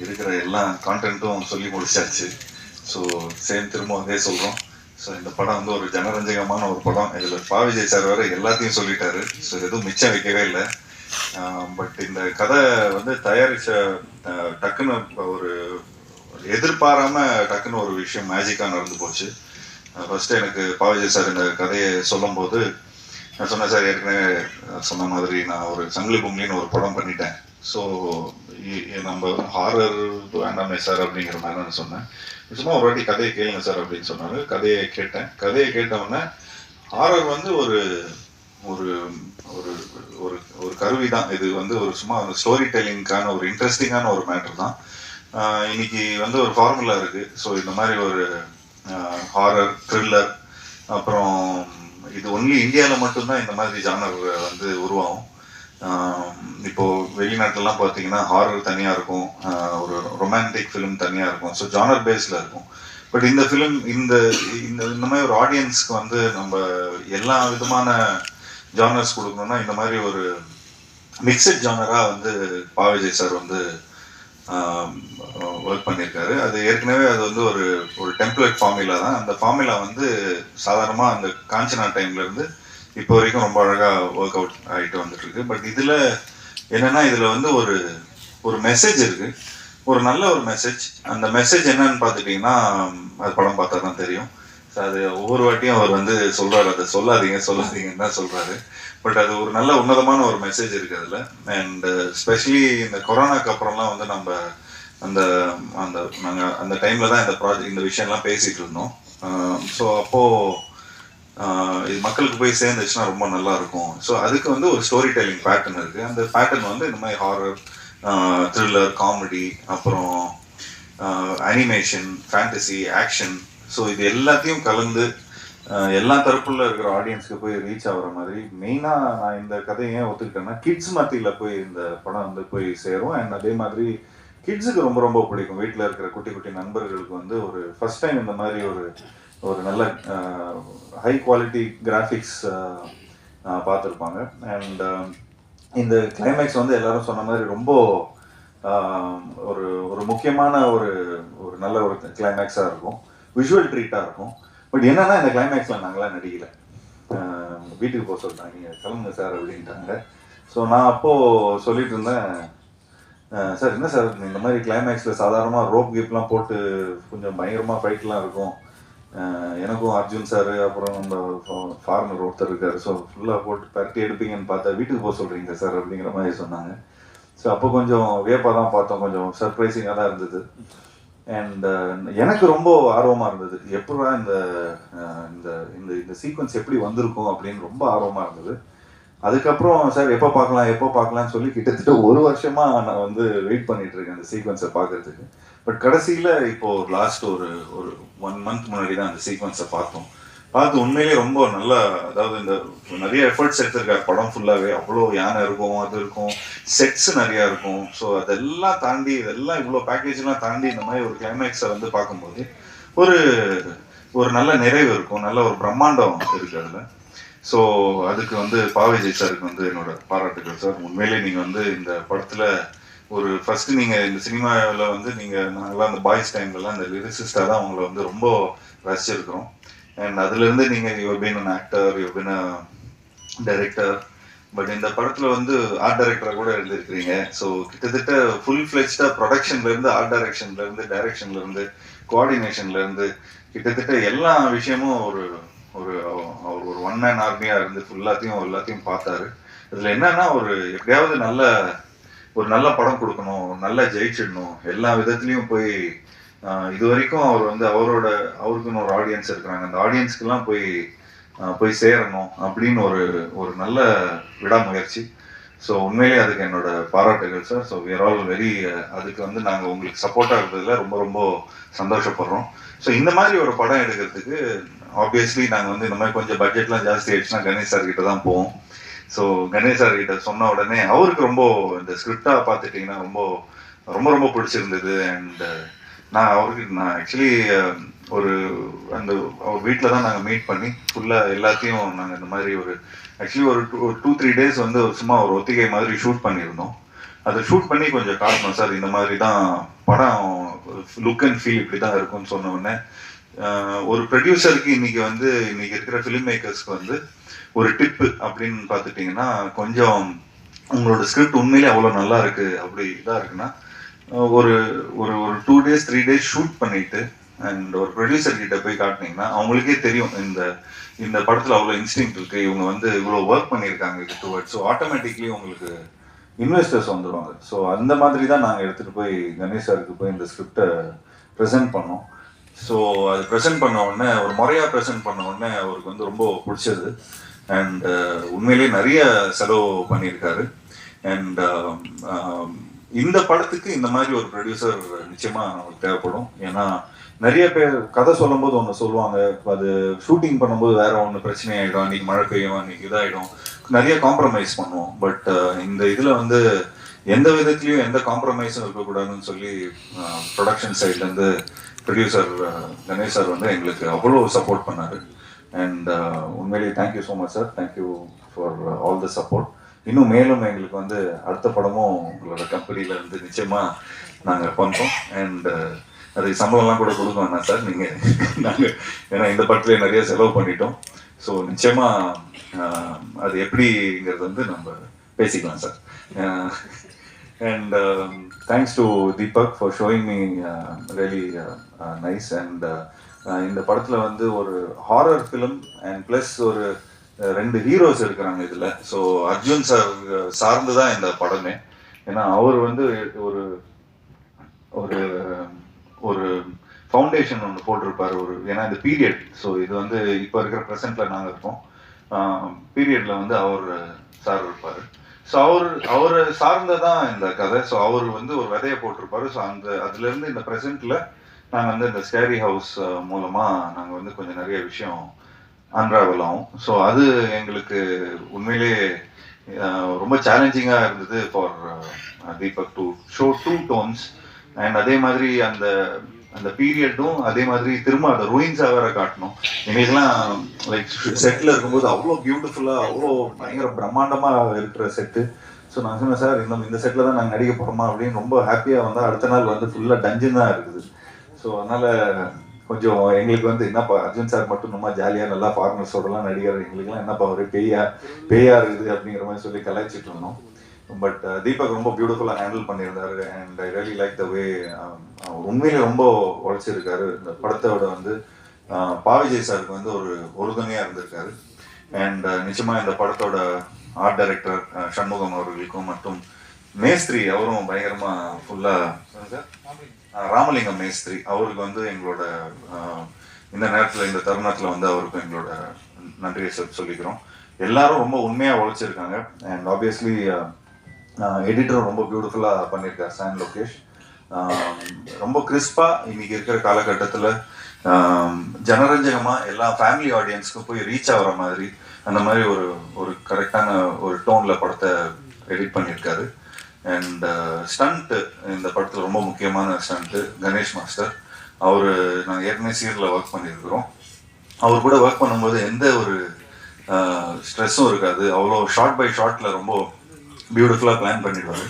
இருக்கிற எல்லா கான்டென்ட்டும் சொல்லி முடிச்சாச்சு. ஸோ சேம் திரும்ப வந்தே சொல்கிறோம். ஸோ இந்த படம் வந்து ஒரு ஜனரஞ்சகமான ஒரு படம். இதில் பா விஜய் சார் வேறு எல்லாத்தையும் சொல்லிட்டாரு. ஸோ எதுவும் மிச்சம் வைக்கவே இல்லை. பட் இந்த கதை வந்து தயாரித்த டக்குன்னு ஒரு எதிர்பாராம டக்குன்னு ஒரு விஷயம் மேஜிக்காக நடந்து போச்சு. ஃபர்ஸ்ட் எனக்கு பா விஜய் சார் இந்த கதையை சொல்லும் போது நான் சொன்னேன், சார் ஏற்கனவே சொன்ன மாதிரி நான் ஒரு சங்கிலி பொங்கலின்னு ஒரு படம் பண்ணிட்டேன். ஸோ நம்ம ஹாரர் வேண்டாமே சார் அப்படிங்கிற மாதிரி நான் சொன்னேன். சும்மா ஒரு வாட்டி கதையை கேளுங்க சார் அப்படின்னு சொன்னாங்க. கதையை கேட்டேன். கதையை கேட்டவுடனே ஹாரர் வந்து ஒரு ஒரு ஒரு ஒரு ஒரு கருவி தான். இது வந்து ஒரு சும்மா ஒரு ஸ்டோரி டெல்லிங்கான ஒரு இன்ட்ரெஸ்டிங்கான ஒரு மேட்டர் தான். இன்னைக்கு வந்து ஒரு ஃபார்முலா இருக்குது. ஸோ இந்த மாதிரி ஒரு ஹாரர் த்ரில்லர், அப்புறம் இது ஒன்லி இந்தியாவில் மட்டும்தான் இந்த மாதிரி ஜானர் வந்து உருவாகும். இப்போது வெளிநாட்டிலலாம் பார்த்தீங்கன்னா ஹாரர் தனியாக இருக்கும், ஒரு ரொமான்டிக் ஃபிலிம் தனியாக இருக்கும். ஸோ ஜானர் பேஸில் இருக்கும். பட் இந்த ஃபிலிம் இந்த இந்த மாதிரி ஒரு ஆடியன்ஸ்க்கு வந்து நம்ம எல்லா விதமான ஜானர்ஸ் கொடுக்கணும்னா இந்த மாதிரி ஒரு மிக்சட் ஜானராக வந்து பா விஜய் சார் வந்து ஒர்க் பண்ணியிருக்காரு. அது ஏற்கனவே அது வந்து ஒரு ஒரு டெம்ப்ளேட் ஃபார்முலா தான். அந்த ஃபார்முலா வந்து சாதாரணமாக அந்த காஞ்சனா டைம்லேருந்து இப்போ வரைக்கும் ரொம்ப அழகாக ஒர்க் அவுட் ஆகிட்டு வந்துட்டுருக்கு. பட் இதில் என்னென்னா இதில் வந்து ஒரு ஒரு மெசேஜ் இருக்குது, ஒரு நல்ல ஒரு மெசேஜ். அந்த மெசேஜ் என்னன்னு பார்த்துட்டிங்கன்னா அது படம் பார்த்தா தான் தெரியும். ஸோ அது ஒவ்வொரு வாட்டியும் அவர் வந்து சொல்கிறார், அதை சொல்லாதீங்கன்னு தான் சொல்கிறாரு. பட் அது ஒரு நல்ல உன்னதமான ஒரு மெசேஜ் இருக்குது அதில். அண்ட் ஸ்பெஷலி இந்த கொரோனாக்கு அப்புறம்லாம் வந்து நம்ம நாங்கள் அந்த டைமில் தான் இந்த விஷயம்லாம் பேசிகிட்டு இருந்தோம். ஸோ அப்போது இது மக்களுக்கு போய் சேர்ந்துச்சுன்னா ரொம்ப நல்லா இருக்கும். ஸோ அதுக்கு வந்து ஒரு ஸ்டோரி டெல்லிங் பேட்டர்ன் இருக்குது. அந்த பேட்டர்ன் வந்து இந்த மாதிரி ஹாரர், த்ரில்லர், காமெடி, அப்புறம் அனிமேஷன், ஃபேண்டசி, ஆக்ஷன், ஸோ இது எல்லாத்தையும் கலந்து எல்லா தரப்புல இருக்கிற ஆடியன்ஸ்க்கு போய் ரீச் ஆகிற மாதிரி. மெயினாக நான் இந்த கதையை ஏன் ஒத்துக்கிட்டேன்னா கிட்ஸ் மத்தியில் போய் இந்த படம் வந்து போய் சேரும். அண்ட் அதே மாதிரி கிட்ஸுக்கு ரொம்ப ரொம்ப பிடிக்கும். வீட்டில் இருக்கிற குட்டி குட்டி நண்பர்களுக்கு வந்து ஒரு ஃபர்ஸ்ட் டைம் இந்த மாதிரி ஒரு நல்ல ஹை குவாலிட்டி கிராஃபிக்ஸ் பார்த்துருப்பாங்க. அண்ட் இந்த கிளைமேக்ஸ் வந்து எல்லாரும் சொன்ன மாதிரி ரொம்ப ஒரு ஒரு முக்கியமான ஒரு ஒரு நல்ல ஒரு கிளைமேக்ஸாக இருக்கும், விஷுவல் ட்ரீட்டாக இருக்கும். பட் என்னன்னா இந்த கிளைமேக்ஸில் நாங்களாம் நடிக்கலை. வீட்டுக்கு போக சொல்லிட்டாங்க, நீங்கள் கிளம்புங்க சார் அப்படின்ட்டாங்க. ஸோ நான் அப்போது சொல்லிட்டு இருந்தேன், சார் என்ன சார் இந்த மாதிரி கிளைமேக்ஸில் சாதாரணமாக ரோப் கீப்லாம் போட்டு கொஞ்சம் பயங்கரமாக ஃபைட்லாம் இருக்கும், எனக்கும் அர்ஜுன் சார் அப்புறம் நம்ம ஃபார்மர் ஒருத்தர் இருக்கார், ஸோ ஃபுல்லாக போட்டு பரட்டி எடுப்பீங்கன்னு பார்த்தா வீட்டுக்கு போக சொல்கிறீங்க சார் அப்படிங்கிற மாதிரி சொன்னாங்க. ஸோ அப்போ கொஞ்சம் வியப்பாக தான் பார்த்தோம், கொஞ்சம் சர்ப்ரைசிங்காக தான் இருந்தது. அண்ட் எனக்கு ரொம்ப ஆர்வமாக இருந்தது, எப்படா இந்த இந்த இந்த சீக்வன்ஸ் எப்படி வந்திருக்கும் அப்படின்னு ரொம்ப ஆர்வமாக இருந்தது. அதுக்கப்புறம் சார் எப்போ பார்க்கலாம்னு சொல்லி கிட்டத்தட்ட ஒரு வருஷமாக நான் வந்து வெயிட் பண்ணிட்டு இருக்கேன் அந்த சீக்வன்ஸை பார்க்கறதுக்கு. பட் கடைசியில் இப்போது லாஸ்ட் ஒரு 1 month முன்னாடி தான் அந்த சீக்வன்ஸை பார்த்து உண்மையிலேயே ரொம்ப நல்லா, அதாவது இந்த நிறைய எஃபர்ட்ஸ் எடுத்திருக்காரு படம் ஃபுல்லாகவே. அவ்வளோ யானை இருக்கும், அது இருக்கும், செட்ஸ் நிறையா இருக்கும். ஸோ அதெல்லாம் தாண்டி இதெல்லாம் இவ்வளோ பேக்கேஜ்லாம் தாண்டி இந்த மாதிரி ஒரு கிளைமேக்ஸை வந்து பார்க்கும்போது ஒரு ஒரு நல்ல நிறைவு இருக்கும், நல்ல ஒரு பிரம்மாண்டம் இருக்குது அதில். ஸோ அதுக்கு வந்து பா விஜய் சாருக்கு வந்து என்னோட பாராட்டுகள் சார். உண்மையிலே நீங்கள் வந்து இந்த படத்தில் ஒரு ஃபஸ்ட்டு நீங்கள் இந்த சினிமாவில் வந்து நாங்களாம் அந்த பாய்ஸ் டைம்லலாம் இந்த லிரிசிஸ்டாக தான் அவங்கள வந்து ரொம்ப ரசிச்சிருக்கிறோம். அண்ட் அதுலேருந்து நீங்கள் you been an actor, you been a director. But இந்த படத்தில் வந்து ஆர்ட் டைரக்டராக கூட எழுதியிருக்கிறீங்க. ஸோ கிட்டத்தட்ட ஃபுல் ஃப்ளெஜ்டாக ப்ரொடக்ஷன்லேருந்து, ஆர்ட் டைரக்ஷன்லேருந்து, கோஆர்டினேஷன்லேருந்து கிட்டத்தட்ட எல்லா விஷயமும் ஒரு ஒரு அவர் ஒரு ஒன் மேன் ஆர்மியாக இருந்து எல்லாத்தையும் பார்த்தாரு. இதில் என்னன்னா எப்படியாவது ஒரு நல்ல படம் கொடுக்கணும், நல்லா ஜெயிச்சிடணும், எல்லா விதத்துலேயும் போய் இது வரைக்கும் அவர் வந்து அவருக்குன்னு ஒரு ஆடியன்ஸ் இருக்கிறாங்க, அந்த ஆடியன்ஸ்க்கெல்லாம் போய் சேரணும் அப்படின்னு ஒரு நல்ல விடாமுயற்சி. ஸோ உண்மையிலே அதுக்கு என்னோட பாராட்டுகள் sir. So we are all very அதுக்கு வந்து நாங்கள் உங்களுக்கு சப்போர்ட்டாக இருக்கிறதுல ரொம்ப ரொம்ப சந்தோஷப்படுறோம். ஸோ இந்த மாதிரி ஒரு படம் எடுக்கிறதுக்கு ஆப்வியஸ்லி நாங்கள் வந்து இந்த மாதிரி கொஞ்சம் பட்ஜெட்லாம் ஜாஸ்தி ஆயிடுச்சுன்னா கணேஷ் சார் கிட்ட தான் போவோம். ஸோ கணேஷ் சார் கிட்ட சொன்ன உடனே அவருக்கு ரொம்ப இந்த ஸ்கிரிப்டாக பார்த்துட்டிங்கன்னா ரொம்ப ரொம்ப ரொம்ப பிடிச்சிருந்தது. அண்ட் நான் ஆக்சுவலி அவர் வீட்டில் தான் நாங்கள் மீட் பண்ணி ஃபுல்லாக எல்லாத்தையும் நாங்கள் இந்த மாதிரி ஆக்சுவலி ஒரு 2-3 days வந்து சும்மா ஒரு ஒத்திகை மாதிரி ஷூட் பண்ணியிருந்தோம். அதை ஷூட் பண்ணி கொஞ்சம் காட்டணும் சார், இந்த மாதிரி தான் படம் லுக் அண்ட் ஃபீல் இப்படி தான் இருக்கும்னு சொன்ன உடனே ஒரு ப்ரொடியூசருக்கு இன்னைக்கு இருக்கிற ஃபிலிம் மேக்கர்ஸ்க்கு வந்து ஒரு டிப்பு அப்படின்னு பார்த்துட்டிங்கன்னா, கொஞ்சம் உங்களோட ஸ்கிரிப்ட் உண்மையிலே அவ்வளோ நல்லா இருக்கு அப்படி இதாக இருக்குன்னா ஒரு ஒரு ஒரு 2 days 3 days ஷூட் பண்ணிட்டு அண்ட் ஒரு ப்ரொடியூசர் கிட்ட போய் காட்டினீங்கன்னா அவங்களுக்கே தெரியும் இந்த படத்தில் அவ்வளோ இன்ஸ்டிங் இருக்கு, இவங்க வந்து இவ்வளோ ஒர்க் பண்ணியிருக்காங்க இது டுவர்ட்ஸ். ஸோ ஆட்டோமேட்டிக்லி உங்களுக்கு இன்வெஸ்டர்ஸ் வந்துடுவாங்க. ஸோ அந்த மாதிரி தான் நாங்கள் எடுத்துகிட்டு போய் கணேஷ் சாருக்கு போய் இந்த ஸ்கிரிப்டை ப்ரெசென்ட் பண்ணோம். ஸோ அது ப்ரெசென்ட் பண்ண உடனே ஒரு முறையாக ப்ரெசென்ட் பண்ண உடனே அவருக்கு வந்து ரொம்ப பிடிச்சது. அண்ட் உண்மையிலேயே நிறைய செலவு பண்ணியிருக்காரு. அண்ட் இந்த படத்துக்கு இந்த மாதிரி ஒரு ப்ரொடியூசர் நிச்சயமாக நமக்கு தேவைப்படும். ஏன்னா நிறைய பேர் கதை சொல்லும்போது ஒன்று சொல்லுவாங்க, அது ஷூட்டிங் பண்ணும்போது வேற ஒன்று பிரச்சனை ஆகிடும், அன்றைக்கி மழை பெய்யும், அன்றைக்கி இதாகிடும், நிறைய காம்ப்ரமைஸ் பண்ணுவோம். பட் இந்த இதில் வந்து எந்த விதத்துலையும் எந்த காம்ப்ரமைஸும் இருக்கக்கூடாதுன்னு சொல்லி ப்ரொடக்ஷன் சைட்லேருந்து ப்ரொடியூசர் கணேஷ் சார் வந்து எங்களுக்கு அவ்வளோ சப்போர்ட் பண்ணார். அண்ட் உண்மையிலேயே thank you so much sir, thank you for all the support. இன்னும் மேலும் எங்களுக்கு வந்து அடுத்த படமும் உங்களோட கம்பெனியில் இருந்து நிச்சயமாக நாங்கள் பண்ணுறோம். அண்ட் அதுக்கு சம்பளம்லாம் கூட கொடுக்க வேணாம் சார், நாங்கள் ஏன்னா இந்த படத்துலேயே நிறைய செலவு பண்ணிட்டோம். ஸோ நிச்சயமாக அது எப்படிங்கிறது வந்து நம்ம பேசிக்கலாம் sir. And thanks to Deepak for showing me really nice. And இந்த படத்தில் வந்து ஒரு ஹாரர் ஃபிலிம் அண்ட் ப்ளஸ் ஒரு 2 ஹீரோஸ் இருக்கிறாங்க இதில். ஸோ அர்ஜுன் சார் சார்ந்து தான் இந்த படமே. ஏன்னா அவர் வந்து ஒரு ஒரு ஒரு ஃபவுண்டேஷன் ஒன்று போட்டிருப்பார் ஏன்னா இந்த பீரியட். ஸோ இது வந்து இப்போ இருக்கிற ப்ரெசென்ட்டில் நாங்கள் இருக்கோம், பீரியடில் வந்து அவர் சார் இருப்பார். ஸோ அவரை சார்ந்ததான் இந்த கதை. ஸோ அவர் வந்து ஒரு விதையை போட்டிருப்பாரு. ஸோ அதுலேருந்து இந்த ப்ரெசென்ட்டில் நாங்கள் வந்து இந்த ஸ்கேரி ஹவுஸ் மூலமாக நாங்கள் வந்து கொஞ்சம் நிறைய விஷயம் அன்ராவல் ஆகும். ஸோ அது எங்களுக்கு உண்மையிலே ரொம்ப சேலஞ்சிங்காக இருந்தது for Deepak to show 2 tones. And அதே மாதிரி அந்த பீரியடும் அதே மாதிரி திரும்ப அந்த ரூயின்ஸாக வேற காட்டணும். எங்களுக்கெல்லாம் லைக் செட்டில் இருக்கும்போது அவ்வளோ பியூட்டிஃபுல்லாக அவ்வளோ பயங்கர பிரம்மாண்டமாக இருக்கிற செட்டு. ஸோ நான் சொன்னேன் சார், இன்னும் இந்த செட்டில் தான் நாங்கள் நடிக்க போகிறோமா அப்படின்னு ரொம்ப ஹாப்பியாக வந்தால் அடுத்த நாள் வந்து ஃபுல்லாக டஞ்சன் தான் இருக்குது. ஸோ அதனால் கொஞ்சம் எங்களுக்கு வந்து என்னப்பா அர்ஜுன் சார் மட்டும் நம்ம ஜாலியாக நல்லா ஃபாரினர்ஸோடலாம் நடிகர், எங்களுக்குலாம் என்னப்பா ஒரு பேயா இருக்குது அப்படிங்கிற மாதிரி சொல்லி கலாய்ச்சிட்டு இருந்தோம். பட் தீபக் ரொம்ப பியூட்டிஃபுல்லாக ஹேண்டில் பண்ணியிருந்தாரு. And I really like the way உண்மையிலே ரொம்ப உழைச்சிருக்காரு. இந்த படத்தோட வந்து பாவிஜய் சாருக்கு வந்து ஒரு உறுதுணையாக இருந்திருக்காரு. அண்ட் நிச்சயமாக இந்த படத்தோட ஆர்ட் டைரக்டர் சண்முகம் அவர்களுக்கும் மற்றும் மேஸ்திரி அவரும் பயங்கரமாக ஃபுல்லாக ராமலிங்கம் மேஸ்திரி அவருக்கு வந்து எங்களோட இந்த நேரத்தில் இந்த தருணத்தில் வந்து அவருக்கும் எங்களோட நன்றியை சொல்லிக்கிறோம். எல்லாரும் ரொம்ப உண்மையாக உழைச்சிருக்காங்க. அண்ட் ஆப்வியஸ்லி எடிட்டரும் ரொம்ப பியூட்டிஃபுல்லாக பண்ணியிருக்கார் சான் லோகேஷ். ரொம்ப கிறிஸ்பாக இன்னைக்கு இருக்கிற காலகட்டத்தில் ஜனரஞ்சகமாக எல்லா ஃபேமிலி ஆடியன்ஸ்க்கும் போய் ரீச் ஆகிற மாதிரி அந்த மாதிரி ஒரு கரெக்டான ஒரு டோனில் படத்தை எடிட் பண்ணியிருக்காரு. அண்ட் ஸ்டண்ட்டு இந்த படத்தில் ரொம்ப முக்கியமான ஸ்டண்ட்டு கணேஷ் மாஸ்டர். நாங்கள் ஏற்கனவே சீரியலில் ஒர்க் பண்ணியிருக்கிறோம். அவர் கூட ஒர்க் பண்ணும்போது எந்த ஒரு ஸ்ட்ரெஸ்ஸும் இருக்காது. அவ்வளோ ஷார்ட் பை ஷார்ட்டில் ரொம்ப பியூட்டிஃபுல்லாக பிளான் பண்ணிடுவார்.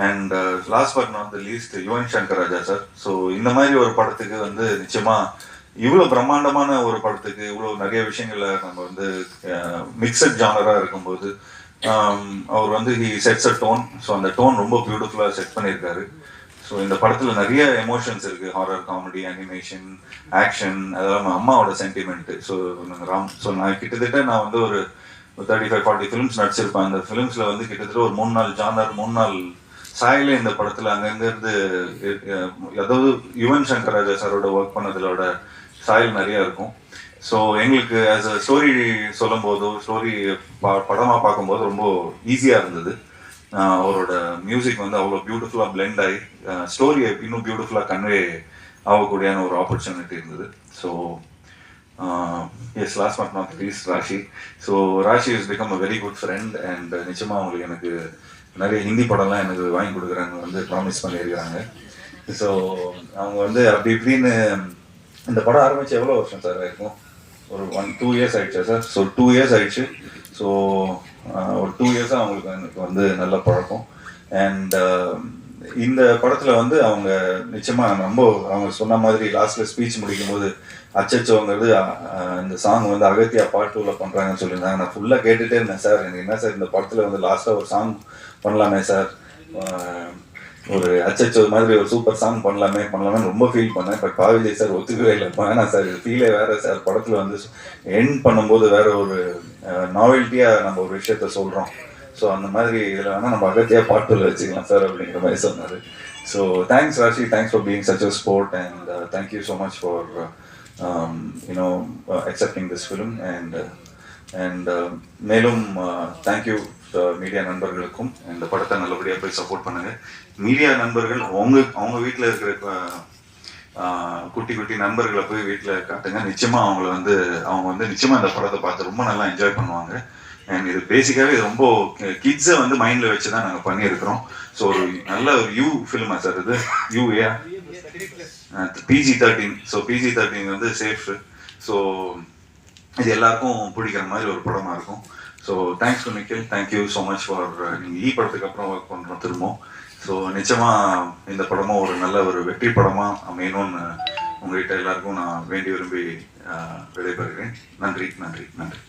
And last but not the least Yuvan Shankar Raja sir. So இந்த மாதிரி ஒரு படத்துக்கு வந்து நிச்சயமாக இவ்வளோ பிரம்மாண்டமான ஒரு படத்துக்கு இவ்வளோ நிறைய விஷயங்களை நம்ம வந்து மிக்சட் ஜானராக இருக்கும்போது அவர் வந்து he sets a tone. So அந்த டோன் ரொம்ப பியூட்டிஃபுல்லாக செட் பண்ணியிருக்காரு. ஸோ இந்த படத்தில் நிறைய எமோஷன்ஸ் இருக்குது, ஹாரர், காமெடி, அனிமேஷன், ஆக்ஷன், அதெல்லாம் அம்மாவோட சென்டிமெண்ட்டு. ஸோ நான் கிட்டத்தட்ட நான் வந்து ஒரு 35-40 ஃபிலிம்ஸ் நடிச்சிருப்பேன். அந்த ஃபிலிம்ஸில் வந்து கிட்டத்தட்ட ஒரு 3 நாள் ஜானர் 3 நாள் சாயிலே இந்த படத்தில் அங்கங்கேருந்து அதாவது யுவன் சங்கர் ராஜா சாரோட ஒர்க் பண்ணதோட சாயல் நிறையா இருக்கும். ஸோ எங்களுக்கு ஆஸ் அ ஸ்டோரி சொல்லும் போதோ ஸ்டோரி படமாக பார்க்கும்போது ரொம்ப ஈஸியாக இருந்தது. அவரோட மியூசிக் வந்து அவ்வளோ பியூட்டிஃபுல்லாக பிளெண்ட் ஆகி ஸ்டோரியை இன்னும் பியூட்டிஃபுல்லாக கன்வே ஆகக்கூடியான ஒரு ஆப்பர்ச்சுனிட்டி இருந்தது. So yes, last but not least Rashi. So Rashi is become a very good friend. And நிச்சயமாக அவங்களுக்கு எனக்கு நிறைய ஹிந்தி படம்லாம் எனக்கு வாங்கி கொடுக்குறாங்க வந்து ப்ராமிஸ் பண்ணியிருக்கிறாங்க. ஸோ அவங்க வந்து அப்படி இப்படின்னு இந்த படம் ஆரம்பித்து எவ்வளோ வருஷம் சார் ஆயிருக்கும்? ஒரு 1-2 இயர்ஸ் ஆயிடுச்சா சார்? ஸோ 2 இயர்ஸ் ஆயிடுச்சு. ஸோ ஒரு 2 இயர்ஸாக அவங்களுக்கு எனக்கு வந்து நல்ல பழக்கம். அண்ட் இந்த படத்தில் வந்து அவங்க நிச்சயமாக ரொம்ப அவங்க சொன்ன மாதிரி லாஸ்ட்டில் ஸ்பீச் முடிக்கும் போது அச்சச்சோங்கிறது இந்த சாங் வந்து அகத்தியா பார்ட் 2ல பண்ணுறாங்கன்னு சொல்லியிருந்தாங்க. நான் ஃபுல்லாக கேட்டுகிட்டே இருந்தேன். சார் எனக்கு என்ன சார் இந்த படத்தில் வந்து லாஸ்ட்டாக ஒரு சாங் பண்ணலாமே சார், ஒரு அச்சச்சோ மாதிரி ஒரு சூப்பர் சாங் பண்ணலாமே ரொம்ப ஃபீல் பண்ணேன். பட் பாவிஜய் சார் ஒத்துக்கவே இல்லை. வேணாம் சார், இது ஃபீலே வேறு சார், படத்தில் வந்து எண்ட் பண்ணும்போது வேற ஒரு நாவல்ட்டியாக நம்ம ஒரு விஷயத்த சொல்கிறோம். ஸோ அந்த மாதிரி இதில் வேணால் நம்ம அகத்தியாக பாட்டில் வச்சுக்கலாம் சார் அப்படிங்கிற மாதிரி சொன்னார். So thanks Raashi, thanks for being such a sport and thank you so much for accepting this film and மேலும் தேங்க்யூ மீடியா நண்பர்களுக்கும் இந்த படத்தை நல்லபடியாக போய் சப்போர்ட் பண்ணுங்க. மீடியா நண்பர்கள் அவங்க வீட்டில் இருக்கிற குட்டி குட்டி நண்பர்களை போய் வீட்டில் காட்டுங்க. நிச்சயமாக அவங்க வந்து நிச்சயமாக இந்த படத்தை பார்த்து ரொம்ப நல்லா என்ஜாய் பண்ணுவாங்க. அண்ட் இது பேசிக்காகவே ரொம்ப கிட்ஸை வந்து மைண்டில் வச்சு தான் நாங்கள் பண்ணியிருக்கிறோம். ஸோ ஒரு நல்ல ஒரு யூ ஃபிலிமா சார் இது? UA PG-13. ஸோ PG-13 வந்து சேஃப். ஸோ இது எல்லாருக்கும் பிடிக்கிற மாதிரி ஒரு படமாக இருக்கும். So thanks to Nikhil, thank you so much for நீங்கள் படத்துக்கு அப்புறம் ஒர்க் பண்ணுறோம் திரும்பவும். ஸோ நிச்சயமாக இந்த படமும் ஒரு நல்ல ஒரு வெற்றி படமாக அமையணும்னு உங்கள்கிட்ட எல்லாருக்கும் நான் வேண்டி விரும்பி விடைபெறுகிறேன். நன்றி நன்றி நன்றி.